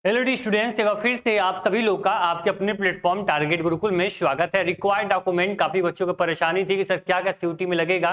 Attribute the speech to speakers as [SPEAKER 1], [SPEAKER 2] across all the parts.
[SPEAKER 1] Hello D students, एक बार फिर से आप सभी लोग का आपके अपने प्लेटफॉर्म टारगेट गुरुकुल में स्वागत है। रिक्वायर्ड डॉक्यूमेंट काफी बच्चों को परेशानी थी कि सर क्या क्या सीयूटी में लगेगा,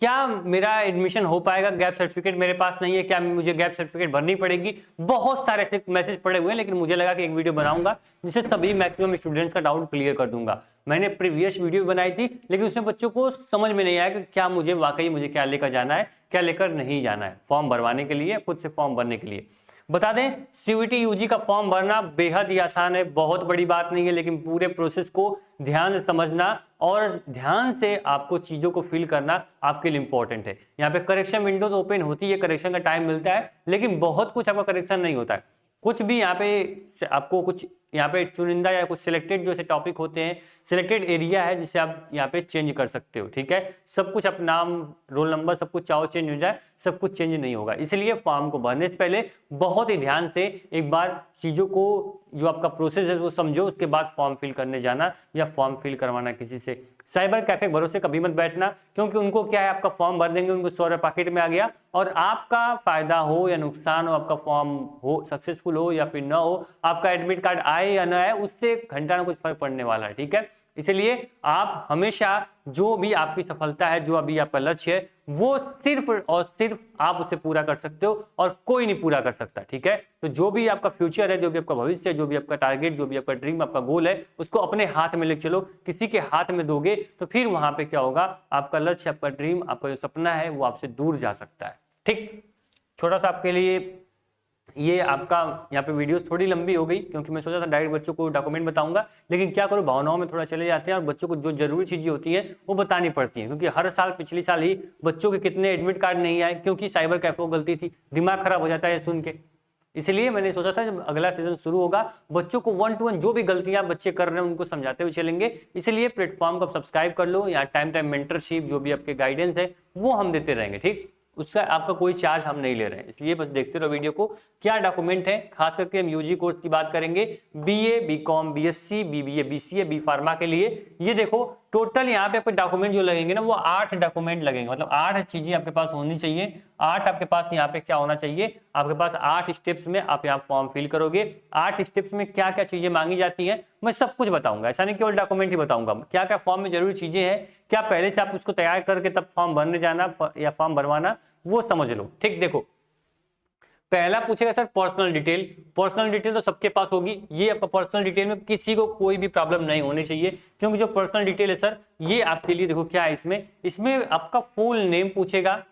[SPEAKER 1] क्या मेरा एडमिशन हो पाएगा, गैप सर्टिफिकेट मेरे पास नहीं है, क्या मुझे गैप सर्टिफिकेट भरनी पड़ेगी। बहुत सारे ऐसे मैसेज पड़े हुए हैं, लेकिन मुझे लगा कि एक वीडियो बनाऊंगा जिससे सभी मैक्सिमम स्टूडेंट्स का डाउट क्लियर कर दूंगा। मैंने प्रीवियस वीडियो बनाई थी, लेकिन उसमें बच्चों को समझ में नहीं आया कि क्या मुझे क्या लेकर जाना है, क्या लेकर नहीं जाना है, फॉर्म भरवाने के लिए, खुद से फॉर्म भरने के लिए। बता दें, सीयूटी यूजी का फॉर्म भरना बेहद ही आसान है, बहुत बड़ी बात नहीं है, लेकिन पूरे प्रोसेस को ध्यान से समझना और ध्यान से आपको चीजों को फिल करना आपके लिए इंपॉर्टेंट है। यहाँ पे करेक्शन विंडोज ओपन होती है, करेक्शन का टाइम मिलता है, लेकिन बहुत कुछ आपका करेक्शन नहीं होता है। कुछ भी यहाँ पे आपको कुछ यहाँ पे चुनिंदा या कुछ सिलेक्टेड जो टॉपिक होते हैं, सिलेक्टेड एरिया है जिसे आप यहाँ पे चेंज कर सकते हो। ठीक है, सब कुछ अपना नाम, रोल नंबर सब कुछ चाहो चेंज हो जाए, सब कुछ चेंज नहीं होगा। इसलिए फॉर्म को भरने से पहले बहुत ही ध्यान से एक बार चीजों को, जो आपका प्रोसेस है वो समझो, उसके बाद फॉर्म फिल करने जाना या फॉर्म फिल करवाना किसी से। साइबर कैफे भरोसे कभी मत बैठना, क्योंकि उनको क्या है, आपका फॉर्म भर देंगे, उनको 100 रुपये पॉकेट में आ गया, और आपका फायदा हो या नुकसान हो, आपका फॉर्म हो सक्सेसफुल हो या फिर ना हो, आपका एडमिट कार्ड आए या ना आए, उससे घंटा ना कुछ फर्क पड़ने वाला है। ठीक है, इसलिए आप हमेशा जो भी आपकी सफलता है, जो अभी आपका लक्ष्य है, वो सिर्फ और सिर्फ आप उसे पूरा कर सकते हो और कोई नहीं पूरा कर सकता। ठीक है, तो जो भी आपका फ्यूचर है, जो भी आपका भविष्य है, जो भी आपका टारगेट, जो भी आपका ड्रीम, आपका गोल है, उसको अपने हाथ में लेकर चलो। किसी के हाथ में दोगे तो फिर वहां पे क्या होगा, आपका लक्ष्य, आपका ड्रीम, आपका जो सपना है वो आपसे दूर जा सकता है। ठीक, छोटा सा आपके लिए ये आपका यहाँ पे वीडियो थोड़ी लंबी हो गई, क्योंकि मैं सोचा था डायरेक्ट बच्चों को डॉक्यूमेंट बताऊंगा, लेकिन क्या करूँ, भावनाओं में थोड़ा चले जाते हैं और बच्चों को जो जरूरी चीजें होती हैं वो बतानी पड़ती हैं। क्योंकि हर साल, पिछले साल ही बच्चों के कितने एडमिट कार्ड नहीं आए, क्योंकि साइबर कैफे गलती थी। दिमाग खराब हो जाता है सुन के। इसलिए मैंने सोचा था जब अगला सीजन शुरू होगा, बच्चों को 1 to 1 जो भी गलतियां बच्चे कर रहे हैं उनको समझाते हुए चलेंगे। इसलिए प्लेटफॉर्म को सब्सक्राइब कर लो, या टाइम टाइम मेंटरशिप, जो भी आपके गाइडेंस है वो हम देते रहेंगे। ठीक, उसका आपका कोई चार्ज हम नहीं ले रहे हैं, इसलिए बस देखते रहो वीडियो को। क्या डॉक्यूमेंट है, खास करके हम यूजी कोर्स की बात करेंगे, BA, BCom, BSc, BBA, BCA, B pharma के लिए। ये देखो, टोटल यहाँ पे आपके डॉक्यूमेंट जो लगेंगे ना, वो 8 डॉक्यूमेंट लगेंगे, मतलब 8 चीजें आपके पास होनी चाहिए। 8 आपके पास यहाँ पे क्या होना चाहिए, आपके पास 8 स्टेप्स में आप यहाँ फॉर्म फिल करोगे। 8 स्टेप्स में क्या क्या चीजें मांगी जाती हैं मैं सब कुछ बताऊंगा, ऐसा नहीं केवल डॉक्यूमेंट ही बताऊंगा, क्या क्या फॉर्म में जरूरी चीजें हैं, क्या पहले से आप उसको तैयार करके तब फॉर्म भरने जाना या फॉर्म भरवाना, वो समझ लो। ठीक, देखो, पहला पूछेगा sir personal detail. Personal detail तो सबके पास होगी। ये आपका पर्सनल डिटेल में किसी को कोई भी प्रॉब्लम नहीं होनी चाहिए, क्योंकि जो पर्सनल डिटेल है सर, ये आपके लिए देखो क्या है, इसमें आपका फुल नेम पूछेगा,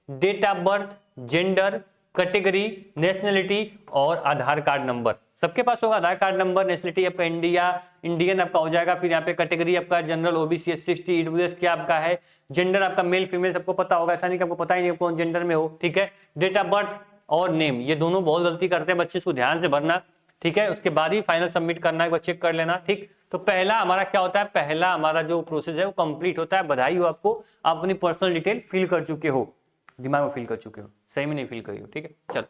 [SPEAKER 1] date of birth, gender, category, nationality और आधार कार्ड नंबर। सबके पास होगा आधार कार्ड नंबर। नेशनलिटी आपका इंडियन आपका हो जाएगा। फिर यहाँ पे कैटेगरी आपका general, OBC, SC, ST, EWS क्या आपका है। जेंडर आपका मेल फीमेल सबको पता होगा, ऐसा नहीं कि आपको पता ही नहीं कौन जेंडर में हो। ठीक है, डेट ऑफ बर्थ और नेम, ये दोनों बहुत गलती करते हैं बच्चे, इसको ध्यान से भरना। ठीक है, उसके बाद ही फाइनल सबमिट करना है, चेक कर लेना। ठीक, तो पहला हमारा क्या होता है, पहला हमारा जो प्रोसेस है वो कंप्लीट होता है। बधाई हो आपको, आप अपनी पर्सनल डिटेल फिल कर चुके हो, दिमाग में फिल कर चुके हो, सही में नहीं फिल करी हो। ठीक है, चलो,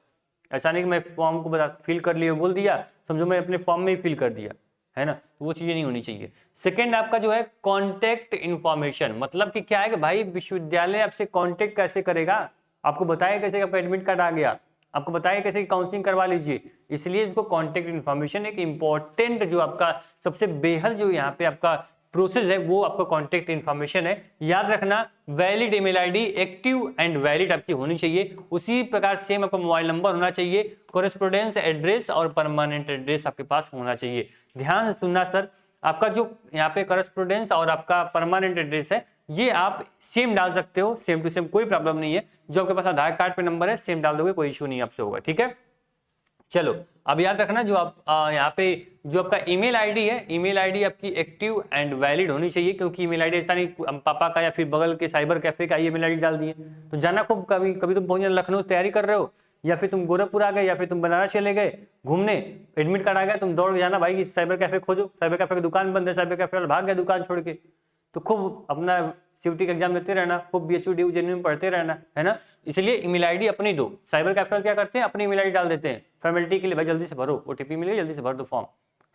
[SPEAKER 1] ऐसा नहीं कि मैं फॉर्म को फिल कर लिया बोल दिया, समझो मैं अपने फॉर्म में ही फिल कर दिया, है ना, तो वो चीजें नहीं होनी चाहिए। सेकंड आपका जो है कॉन्टेक्ट इंफॉर्मेशन, मतलब कि क्या है कि भाई विश्वविद्यालय आपसे कॉन्टेक्ट कैसे करेगा, आपको बताया कैसे आपका एडमिट कार्ड आ गया, आपको बताया कैसे काउंसलिंग करवा लीजिए। इसलिए इसको कॉन्टेक्ट इन्फॉर्मेशन एक इंपॉर्टेंट, जो आपका सबसे बेहद जो यहाँ पे आपका प्रोसेस है वो आपका कॉन्टेक्ट इन्फॉर्मेशन है। याद रखना, valid email ID, active and valid आपकी होनी चाहिए। उसी प्रकार सेम आपका मोबाइल नंबर होना चाहिए, कोरेस्पोंडेंस एड्रेस और परमानेंट एड्रेस आपके पास होना चाहिए। ध्यान से सुनना सर, आपका जो यहाँ पे कोरेस्पोंडेंस और आपका परमानेंट एड्रेस है, ये आप सेम डाल सकते हो, सेम टू सेम, कोई प्रॉब्लम नहीं है। जो आपके पास आधार कार्ड पे नंबर है सेम डाल दोगे, कोई इशू नहीं आपसे होगा। ठीक है, चलो, अब याद रखना, जो आप यहाँ पे जो आपका ईमेल आईडी है, ईमेल आईडी आपकी एक्टिव एंड वैलिड होनी चाहिए। क्योंकि ईमेल आईडी ऐसा नहीं पापा का या फिर बगल के साइबर कैफे का ईमेल आईडी डाल दिए तो जाना, खूब कभी कभी तुम पहुंच लखनऊ तैयारी कर रहे हो, या फिर तुम गोरखपुर आ गए, या फिर तुम बनारस चले गए घूमने, एडमिट कार्ड आ गया, तुम दौड़ जाना भाई साइबर कैफे खोजो, साइबर कैफे की दुकान बंद है, साइबर कैफे वाला भाग गया दुकान छोड़ के। तो खूब अपना सीयूटी का एग्जाम देते रहना, खूब बीएचयू डी जेएनयू में पढ़ते रहना, है ना। इसलिए ईमेल आईडी अपनी दो। साइबर कैफे वाले क्या करते हैं, अपनी ईमेल आईडी डाल देते हैं फॉर्मेलिटी के लिए, भाई जल्दी से भरो, ओटीपी मिले जल्दी से भर दो फॉर्म,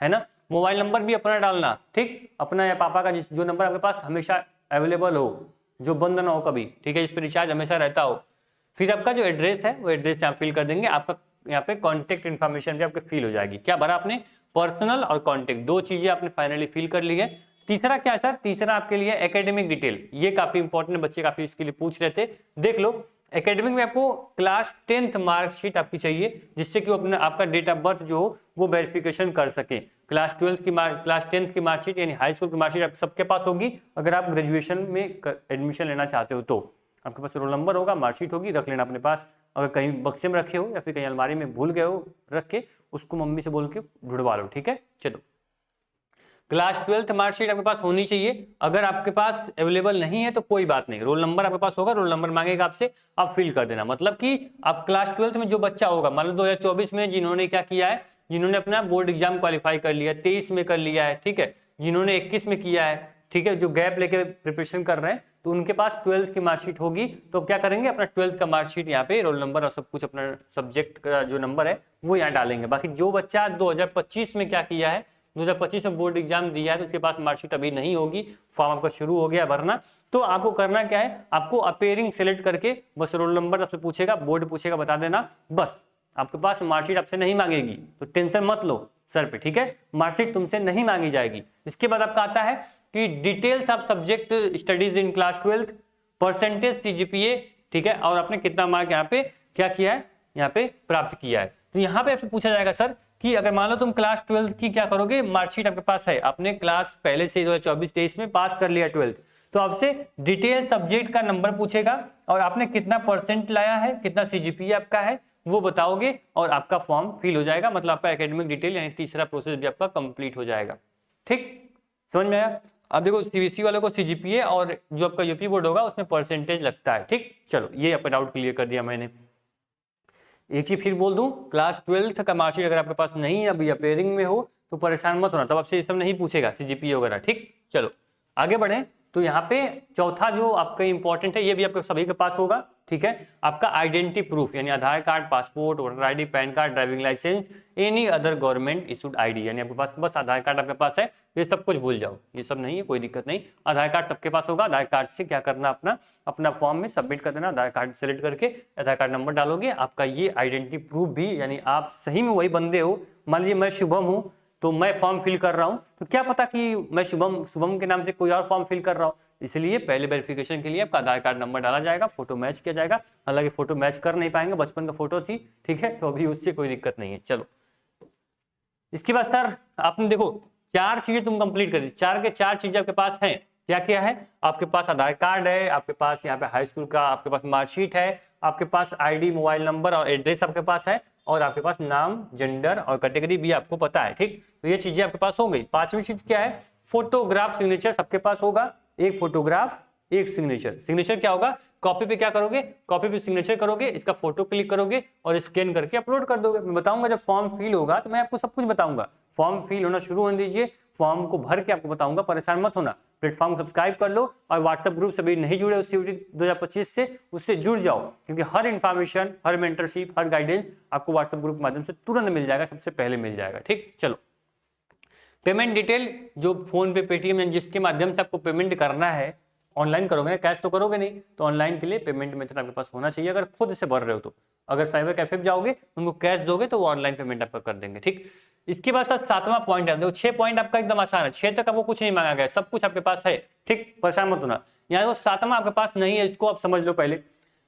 [SPEAKER 1] है ना। मोबाइल नंबर भी अपना डालना, ठीक, अपना या पापा का, जो नंबर आपके पास हमेशा अवेलेबल हो, जो बंद ना हो कभी, ठीक है, जिस पर रिचार्ज हमेशा रहता हो। फिर आपका जो एड्रेस है वो एड्रेस आप फिल कर देंगे। आपका यहाँ पे कॉन्टेक्ट इन्फॉर्मेशन भी आपके फिल हो जाएगी। क्या भरा आपने? पर्सनल और कॉन्टेक्ट, दो चीजें आपने फाइनली फिल कर ली है। तीसरा क्या है सर? तीसरा आपके लिए एकेडमिक डिटेल, ये काफी इंपॉर्टेंट, बच्चे काफी इसके लिए पूछ रहे थे। देख लो, एकेडमिक में आपको क्लास 10th मार्कशीट आपकी चाहिए, जिससे कि वो अपना आपका डेट ऑफ बर्थ जो हो वो वेरिफिकेशन कर सके। क्लास 10th की मार्कशीट यानी हाई स्कूल की मार्कशीट आप सबके पास होगी। अगर आप ग्रेजुएशन में एडमिशन लेना चाहते हो तो आपके पास रोल नंबर होगा, मार्कशीट होगी, रख लेना अपने पास। अगर कहीं बक्से में रखे हो या फिर कहीं अलमारी में भूल गए हो रख के, उसको मम्मी से बोल के ढूंढवा लो, ठीक है। चलो, क्लास 12th मार्कशीट आपके पास होनी चाहिए। अगर आपके पास अवेलेबल नहीं है तो कोई बात नहीं, रोल नंबर आपके पास होगा, रोल नंबर मांगेगा आपसे, आप फिल कर देना। मतलब कि आप क्लास 12th में जो बच्चा होगा, मान लो 2024 में जिन्होंने क्या किया है, जिन्होंने अपना बोर्ड एग्जाम क्वालिफाई कर लिया, 23 में कर लिया है, ठीक है, जिन्होंने 21 में किया है, ठीक है, जो गैप लेके प्रिपरेशन कर रहे हैं, तो उनके पास 12th की मार्कशीट होगी। तो क्या करेंगे, अपना 12th का मार्कशीट यहाँ पे रोल नंबर और सब कुछ, अपना सब्जेक्ट का जो नंबर है वो यहाँ डालेंगे। बाकी जो बच्चा 2025 में क्या किया है, 2025 में बोर्ड एग्जाम दिया है, तो उसके पास मार्कशीट अभी नहीं होगी, फॉर्म आपका शुरू हो गया भरना। तो आपको करना क्या है, आपको अपेयरिंग सेलेक्ट करके बस रोल नंबर आपसे पूछेगा, बोर्ड पूछेगा, बता देना बस। आपके पास मार्कशीट आपसे नहीं मांगेगी, तो टेंशन मत लो सर पे, ठीक है, मार्कशीट तुमसे नहीं मांगी जाएगी। इसके बाद आपका आता है कि details of subject studies in class 12th, percentage CGPA, ठीक है, और आपने कितना मार्क यहाँ पे क्या किया है, यहाँ पे प्राप्त किया है। तो यहाँ पे आपसे पूछा जाएगा सर कि अगर मान लो तुम क्लास 12th की क्या करोगे, मार्कशीट आपके पास है, आपने क्लास पहले से 2024-23 में पास कर लिया 12th, तो आपसे डिटेल सब्जेक्ट का नंबर पूछेगा और आपने कितना परसेंट लाया है, कितना सीजीपीए आपका है वो बताओगे और आपका फॉर्म फिल हो जाएगा। मतलब आपका एकेडमिक डिटेल यानी तीसरा प्रोसेस भी आपका कंप्लीट हो जाएगा। ठीक, समझ में आया? अब देखो, सीबीएसई वालों को सीजीपीए और जो आपका यूपी बोर्ड होगा उसमें परसेंटेज लगता है। ठीक, चलो ये आपका डाउट क्लियर कर दिया मैंने। एक चीज फिर बोल दूं, क्लास 12th का मार्कशीट अगर आपके पास नहीं है, अभी अपेयरिंग में हो, तो परेशान मत होना, तब आपसे ये सब नहीं पूछेगा सीजीपीए वगैरह। ठीक, चलो आगे बढ़े। तो यहाँ पे चौथा जो आपका इंपॉर्टेंट है, ये भी आपके सभी के पास होगा, ठीक है, आपका आइडेंटिटी प्रूफ यानी Aadhaar card, passport, voter ID, PAN card, driving licence, any other government issued ID, यानी आपके पास बस आधार कार्ड आपके पास है, ये सब कुछ भूल जाओ, ये सब नहीं है, कोई दिक्कत नहीं, आधार कार्ड सबके पास होगा। आधार कार्ड से क्या करना, अपना अपना फॉर्म में सबमिट कर देना, आधार कार्ड सेलेक्ट करके आधार कार्ड नंबर डालोगे, आपका ये आइडेंटिटी प्रूफ भी, यानी आप सही में वही बंदे हो। मान लीजिए मैं शुभम हूँ, तो मैं फॉर्म फिल कर रहा हूं, तो क्या पता कि मैं शुभम के नाम से कोई और फॉर्म फिल कर रहा हूं, इसलिए पहले वेरिफिकेशन के लिए आपका आधार कार्ड नंबर डाला जाएगा, फोटो मैच किया जाएगा। हालांकि फोटो मैच कर नहीं पाएंगे, बचपन का फोटो थी, ठीक है, तो अभी उससे कोई दिक्कत नहीं है। चलो, इसके बाद सर आपने देखो 4 चीजें तुम कंप्लीट करी, 4 के 4 चीजें आपके पास हैं। क्या क्या है, आपके पास आधार कार्ड है, आपके पास यहाँ पे हाई स्कूल का आपके पास मार्कशीट है, आपके पास आईडी, मोबाइल नंबर और एड्रेस आपके पास है, और आपके पास नाम, जेंडर और कैटेगरी भी आपको पता है। ठीक, तो ये चीजें आपके पास हो गई। 5वीं चीज क्या है, फोटोग्राफ सिग्नेचर सबके पास होगा, एक फोटोग्राफ एक सिग्नेचर। सिग्नेचर क्या होगा, कॉपी पे क्या करोगे, कॉपी पे सिग्नेचर करोगे, इसका फोटो क्लिक करोगे और स्कैन करके अपलोड कर दोगे। मैं बताऊंगा जब फॉर्म फिल होगा तो मैं आपको सब कुछ बताऊंगा। फॉर्म फिल होना शुरू होने दीजिए, फॉर्म को भर के आपको बताऊंगा, परेशान मत होना। प्लेटफॉर्म सब्सक्राइब कर लो और व्हाट्सएप ग्रुप से भी नहीं जुड़े उस सीयूटी 2025 से, उससे जुड़ जाओ, क्योंकि हर इंफॉर्मेशन, हर मेंटरशिप, हर गाइडेंस आपको व्हाट्सएप ग्रुप के माध्यम से तुरंत मिल जाएगा, सबसे पहले मिल जाएगा। ठीक, चलो, पेमेंट डिटेल जो फोन पे, पेटीएम, जिसके माध्यम से आपको पेमेंट करना है, ऑनलाइन करोगे ना, कैश तो करोगे नहीं, तो ऑनलाइन के लिए पेमेंट मेथड आपके पास होना चाहिए। अगर खुद से भर रहे हो तो, अगर साइबर कैफे पे जाओगे उनको कैश दोगे तो वो ऑनलाइन पेमेंट आपका कर देंगे। ठीक, इसके बाद सर 7वां पॉइंट है, देखो 6 पॉइंट आपका एकदम आसान है, 6 तक आपको कुछ नहीं मांगा गया, सब कुछ आपके पास है। ठीक, परेशान मत होना। यहाँ वो 7वां आपके पास नहीं है, इसको आप समझ लो पहले।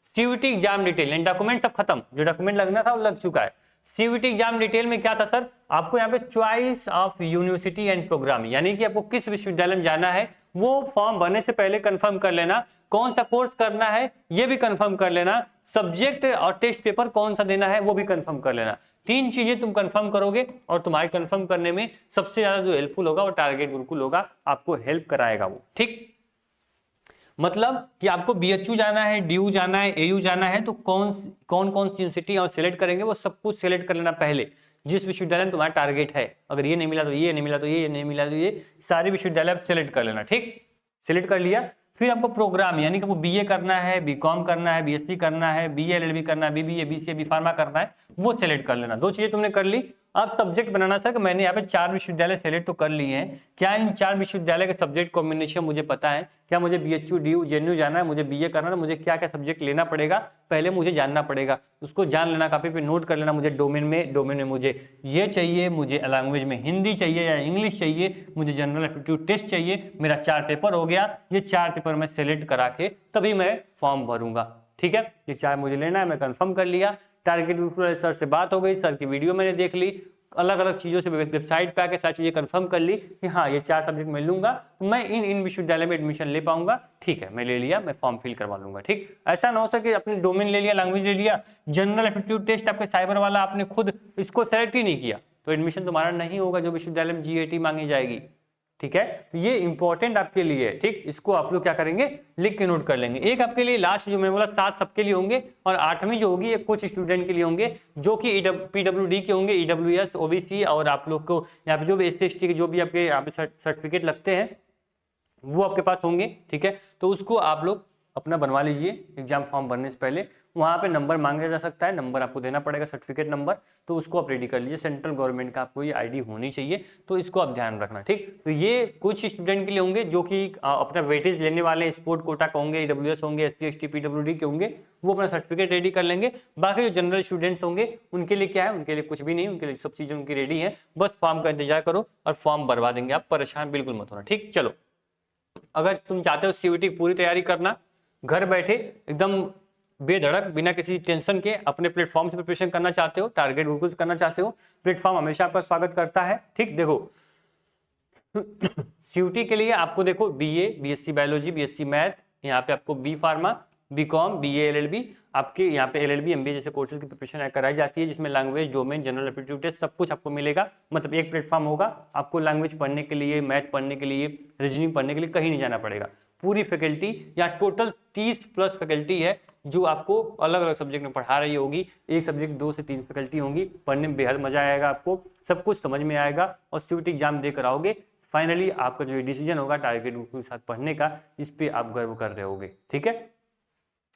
[SPEAKER 1] सीयूटी एग्जाम डिटेल यानी डॉक्यूमेंट सब खत्म, जो डॉक्यूमेंट लगना था वो लग चुका है। सीयूटी एग्जाम डिटेल में क्या था सर, आपको यहाँ पे choice of university and programme, यानी कि आपको किस विश्वविद्यालय में जाना है वो फॉर्म भरने से पहले कंफर्म कर लेना, कौन सा कोर्स करना है ये भी कंफर्म कर लेना, सब्जेक्ट और टेस्ट पेपर कौन सा देना है वो भी कंफर्म कर लेना। 3 चीजें तुम कंफर्म करोगे और तुम्हारे कंफर्म करने में सबसे ज्यादा जो हेल्पफुल होगा वो टारगेट गुरुकुल होगा, आपको हेल्प कराएगा वो। ठीक, मतलब कि आपको बीएचयू जाना है, डीयू जाना है, एयू जाना है, तो कौन कौन सी यूनिवर्सिटी और सिलेक्ट करेंगे वो सब कुछ सिलेक्ट कर लेना पहले, जिस विश्वविद्यालय में तुम्हारा टारगेट है। अगर ये नहीं मिला तो ये नहीं मिला तो ये नहीं मिला तो ये, सारे विश्वविद्यालय आप सिलेक्ट कर लेना। ठीक, सिलेक्ट कर लिया, फिर आपको प्रोग्राम यानी कि आपको बीए करना है, बीकॉम करना है, बीएससी करना है, बीए एलएलबी करना है, बीबीए, बीसीए, बी फार्मा करना है, वो सिलेक्ट कर लेना। 2 चीजें तुमने कर ली। अब सब्जेक्ट बनाना सर, मैंने यहाँ पे 4 विश्वविद्यालय सेलेक्ट तो कर लिए हैं। क्या इन 4 विश्वविद्यालय के सब्जेक्ट कॉम्बिनेशन मुझे पता है? क्या मुझे BHU DU JNU जाना है, मुझे BA करना है, मुझे क्या क्या सब्जेक्ट लेना पड़ेगा पहले मुझे जानना पड़ेगा, उसको जान लेना, कापी पे नोट कर लेना। मुझे डोमेन में मुझे ये चाहिए, मुझे लैंग्वेज में हिंदी चाहिए या इंग्लिश चाहिए, मुझे जनरल एप्टीट्यूड टेस्ट चाहिए। मेरा 4 पेपर हो गया, ये 4 पेपर मैं सेलेक्ट करा के तभी मैं फॉर्म भरूंगा। ठीक है, ये 4 मुझे लेना है, मैं कंफर्म कर लिया। टारगेट ग्रुप वाले सर से बात हो गई, सर की वीडियो मैंने देख ली, अलग अलग चीजों से वेबसाइट पे आके सारी चीजें कंफर्म कर ली कि हाँ ये 4 सब्जेक्ट मैं लूंगा तो मैं इन विश्वविद्यालय में एडमिशन ले पाऊंगा। ठीक है, मैं ले लिया, मैं फॉर्म फिल करवा लूंगा। ठीक, ऐसा ना हो सके अपने डोमेन ले लिया, लैंग्वेज ले लिया, जनरल एप्टीट्यूड टेस्ट आपके साइबर वाला आपने खुद इसको सेलेक्ट ही नहीं किया तो एडमिशन तुम्हारा नहीं होगा जो विश्वविद्यालय में GAT मांगी जाएगी। ठीक है, तो ये इंपॉर्टेंट आपके लिए है। ठीक, इसको आप लोग क्या करेंगे, लिख के नोट कर लेंगे। एक आपके लिए लास्ट जो मैं बोला 7 सबके लिए होंगे, और 8वीं जो होगी ये कुछ स्टूडेंट के लिए होंगे जो कि PWD के होंगे, EWS OBC, और आप लोग को यहाँ पे जो भी SC ST के जो भी आपके यहाँ पे सर्टिफिकेट लगते हैं वो आपके पास होंगे। ठीक है, तो उसको आप लोग अपना बनवा लीजिए एग्जाम फॉर्म भरने से पहले। वहाँ पे नंबर मांगा जा सकता है, नंबर आपको देना पड़ेगा, सर्टिफिकेट नंबर, तो उसको आप रेडी कर लीजिए। सेंट्रल गवर्नमेंट का आपको ये ID होनी चाहिए, तो इसको आप ध्यान रखना। ठीक, तो ये कुछ स्टूडेंट के लिए होंगे जो कि अपना वेटेज लेने वाले हैं, स्पोर्ट कोटा का होंगे, EWS होंगे, SC ST PWD के होंगे, वो अपना सर्टिफिकेट रेडी कर लेंगे। बाकी जो जनरल स्टूडेंट्स होंगे उनके लिए क्या है, उनके लिए कुछ भी नहीं, उनके लिए सब चीज़ें उनकी रेडी है, बस फॉर्म का इंतजार करो और फॉर्म भरवा देंगे, आप परेशान बिल्कुल मत होना। ठीक, चलो, अगर तुम चाहते हो CUET पूरी तैयारी करना, घर बैठे एकदम बेधड़क बिना किसी टेंशन के अपने प्लेटफॉर्म से प्रिपरेशन करना चाहते हो, टारगेट गुरुकुल से करना चाहते हो, प्लेटफॉर्म हमेशा आपका स्वागत करता है। ठीक, देखो CUET के लिए आपको देखो BA, BSc biology, BSc math, यहाँ पे आपको B pharma, BCom, BA LLB, आपके यहाँ पे LLB MBA जैसे कोर्सेज की प्रिपरेशन कराई जाती है, जिसमें language, domain, general aptitude test सब कुछ आपको मिलेगा। मतलब एक प्लेटफॉर्म होगा, आपको लैंग्वेज पढ़ने के लिए, मैथ पढ़ने के लिए, रीजनिंग पढ़ने के लिए कहीं नहीं जाना पड़ेगा। पूरी फैकल्टी, या टोटल 30+ फैकल्टी है जो आपको अलग अलग सब्जेक्ट में पढ़ा रही होगी। एक सब्जेक्ट 2 से 3 फैकल्टी होंगी, पढ़ने में बेहद मजा आएगा, आपको सब कुछ समझ में आएगा और CUET एग्जाम देकर आओगे। फाइनली आपका जो डिसीजन होगा टारगेट ग्रुप के साथ पढ़ने का, इस पे आप गर्व कर रहे होगे। ठीक है,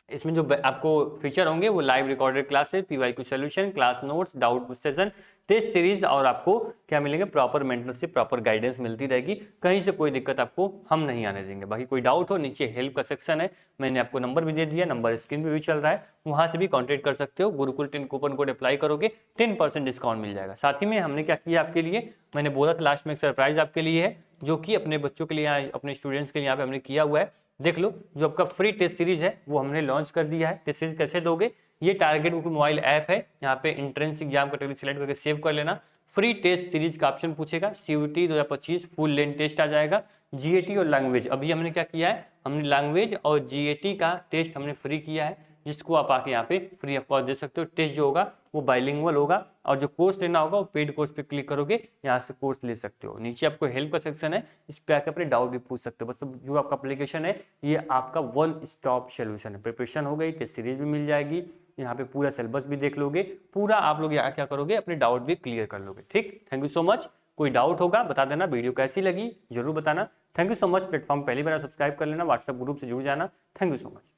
[SPEAKER 1] इसमें जो आपको फीचर होंगे वो live recorded classes, PYQ solution, class notes, doubt session, test series, और आपको क्या मिलेंगे, प्रॉपर मेंटर से प्रॉपर गाइडेंस मिलती रहेगी। कहीं से कोई दिक्कत आपको हम नहीं आने देंगे। बाकी कोई डाउट हो, नीचे हेल्प का सेक्शन है, मैंने आपको नंबर भी दे दिया, नंबर स्क्रीन पे भी चल रहा है, वहां से भी कॉन्टेक्ट कर सकते हो। गुरुकुल 10 कूपन कोड अप्लाई करोगे 10% डिस्काउंट मिल जाएगा। साथ ही में हमने क्या किया आपके लिए, मैंने बोला था लास्ट में एक सरप्राइज आपके लिए है, जो कि अपने बच्चों के लिए, अपने स्टूडेंट्स के लिए यहाँ पे हमने किया हुआ है। देख लो, जो आपका फ्री टेस्ट सीरीज है वो हमने लॉन्च कर दिया है। टेस्ट सीरीज कैसे दोगे, ये टारगेट ग्रुप मोबाइल ऐप है, यहाँ पे एंट्रेंस एग्जाम कैटेगरी सिलेक्ट करके सेव कर लेना। फ्री टेस्ट सीरीज का ऑप्शन पूछेगा, CUET 2025 फुल लेंथ टेस्ट आ जाएगा, GAT और लैंग्वेज। अभी हमने क्या किया है, हमने लैंग्वेज और GAT का टेस्ट हमने फ्री किया है, जिसको आप आके यहाँ पे फ्री ऑफ कॉस्ट दे सकते हो। टेस्ट जो होगा वो बाइलिंगुअल होगा, और जो कोर्स लेना होगा वो पेड कोर्स पे क्लिक करोगे, यहाँ से कोर्स ले सकते हो। नीचे आपको हेल्प का सेक्शन है, इस पे आकर अपने डाउट भी पूछ सकते हो। बस जो आपका एप्लीकेशन है ये आपका वन स्टॉप सोल्यूशन है। प्रिपरेशन हो गई, टेस्ट सीरीज भी मिल जाएगी, यहाँ पे पूरा सिलेबस भी देख लोगे, पूरा आप लोग यहाँ क्या करोगे, अपने डाउट भी क्लियर कर लोगे। ठीक, थैंक यू सो मच। कोई डाउट होगा बता देना, वीडियो कैसी लगी जरूर बताना। Thank you so much. Platform पहली बार सब्सक्राइब कर लेना, व्हाट्सएप ग्रुप से जुड़ जाना। Thank you so much.